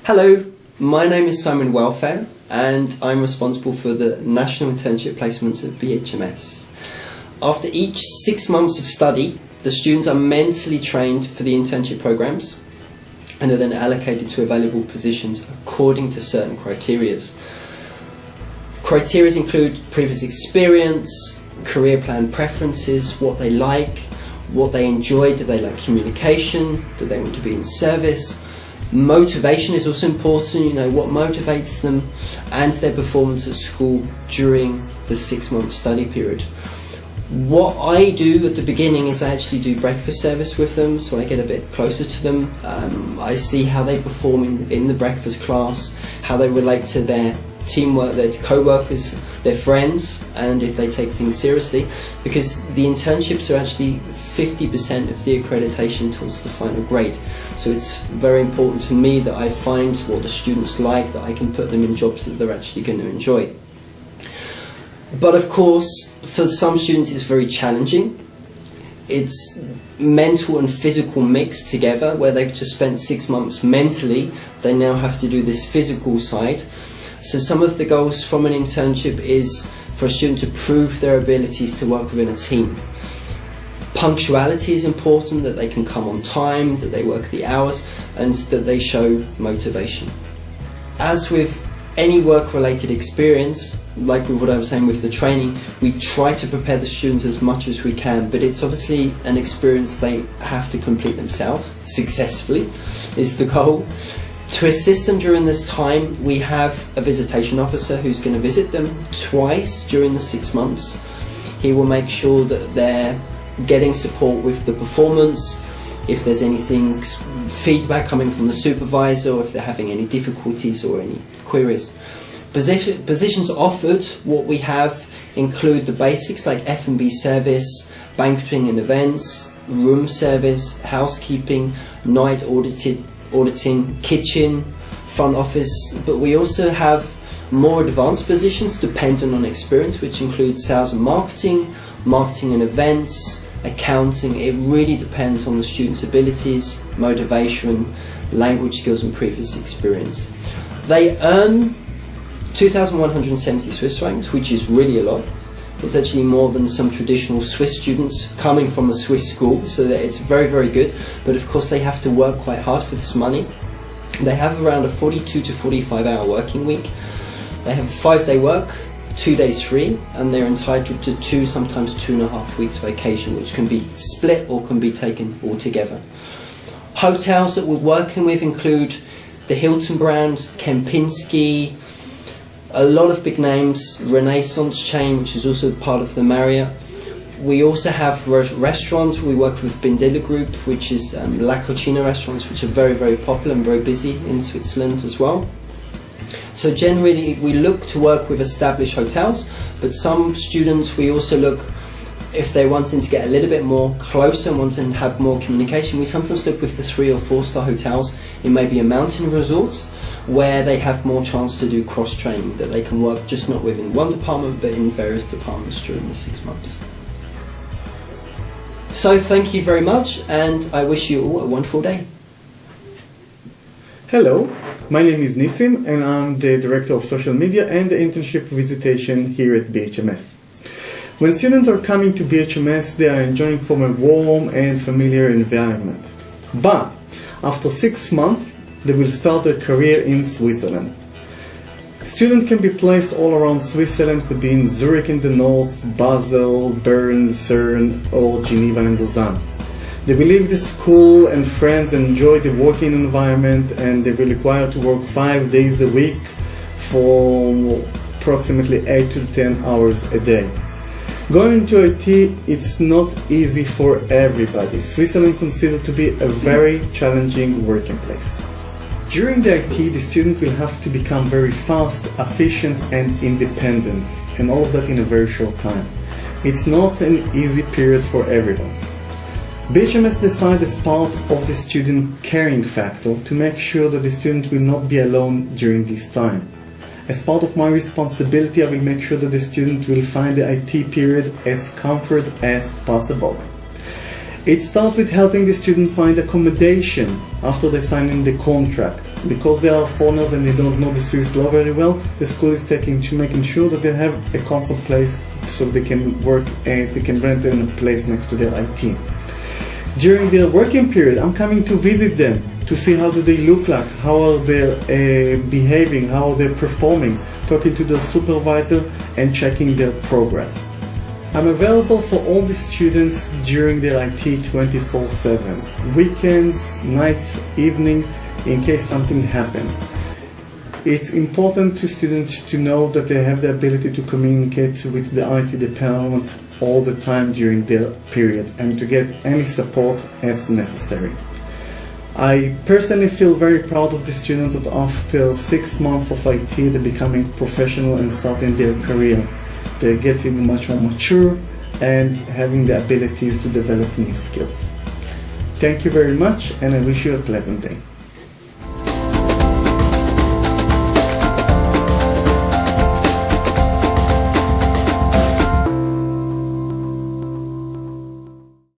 Hello, my name is Simon Welfare and I'm responsible for the National Internship Placements at BHMS. After each 6 months of study, the students are mentally trained for the internship programs and are then allocated to available positions according to certain criteria. Criteria include previous experience, career plan preferences, what they like, what they enjoy. Do they like communication? Do they want to be in service? Motivation is also important, what motivates them, and their performance at school during the 6-month study period. What I do at the beginning is I actually do breakfast service with them, so I get a bit closer to them. I see how they perform in the breakfast class, how they relate to their teamwork, their co-workers, their friends, and if they take things seriously, because the internships are actually 50% of the accreditation towards the final grade. So it's very important to me that I find what the students like, that I can put them in jobs that they're actually going to enjoy. But of course, for some students it's very challenging. It's mental and physical mixed together, where they've just spent 6 months mentally, they now have to do this physical side. So some of the goals from an internship is for a student to prove their abilities to work within a team. Punctuality is important, that they can come on time, that they work the hours, and that they show motivation. As with any work-related experience, like with what I was saying with the training, we try to prepare the students as much as we can, but it's obviously an experience they have to complete themselves successfully, is the goal. To assist them during this time, we have a visitation officer who's going to visit them twice during the 6 months. He will make sure that they're getting support with the performance, if there's anything, feedback coming from the supervisor, or if they're having any difficulties or any queries. Positions offered, what we have include the basics like F&B service, banqueting and events, room service, housekeeping, night auditing, kitchen, front office, but we also have more advanced positions dependent on experience, which include sales and marketing, marketing and events, accounting. It really depends on the student's abilities, motivation, language skills and previous experience. They earn 2,170 Swiss francs, which is really a lot. It's actually more than some traditional Swiss students coming from a Swiss school, so that it's very, very good. But of course they have to work quite hard for this money. They have around a 42 to 45 hour working week. They have 5-day work, 2 days free, and they're entitled to 2, sometimes 2.5 weeks vacation, which can be split or can be taken all together. Hotels that we're working with include the Hilton brand, Kempinski, a lot of big names, Renaissance chain, which is also part of the Marriott. We also have restaurants. We work with Bindilla Group, which is La Cucina restaurants, which are very, very popular and very busy in Switzerland as well. So generally we look to work with established hotels, but some students we also look, if they're wanting to get a little bit more closer and wanting to have more communication, we sometimes look with the 3 or 4-star hotels. It may be a mountain resort where they have more chance to do cross-training, that they can work just not within one department but in various departments during the 6 months. So thank you very much, and I wish you all a wonderful day. Hello, my name is Nisssim and I'm the Director of Social Media and the Internship Visitation here at BHMS. When students are coming to BHMS, they are enjoying from a warm and familiar environment. But after 6 months, they will start their career in Switzerland. Students can be placed all around Switzerland, could be in Zurich in the north, Basel, Bern, Lucerne, or Geneva and Lausanne. They will leave the school and friends and enjoy the working environment, and they will require to work 5 days a week for approximately 8 to 10 hours a day. Going into IT, it's not easy for everybody. Switzerland is considered to be a very challenging working place. During the IT, the student will have to become very fast, efficient and independent, and all of that in a very short time. It's not an easy period for everyone. BHMS decided as part of the student caring factor to make sure that the student will not be alone during this time. As part of my responsibility, I will make sure that the student will find the IT period as comfort as possible. It starts with helping the student find accommodation after they sign in the contract. Because they are foreigners and they don't know the Swiss law very well, the school is making sure that they have a comfort place so they can work and they can rent a place next to their IT. During their working period, I'm coming to visit them to see how do they look like, how are they behaving, how are they performing, talking to their supervisor and checking their progress. I'm available for all the students during their IT 24/7, weekends, nights, evening, in case something happens. It's important to students to know that they have the ability to communicate with the IT department all the time during their period and to get any support as necessary. I personally feel very proud of the students that after 6 months of IT they're becoming professional and starting their career. They're getting much more mature and having the abilities to develop new skills. Thank you very much and I wish you a pleasant day.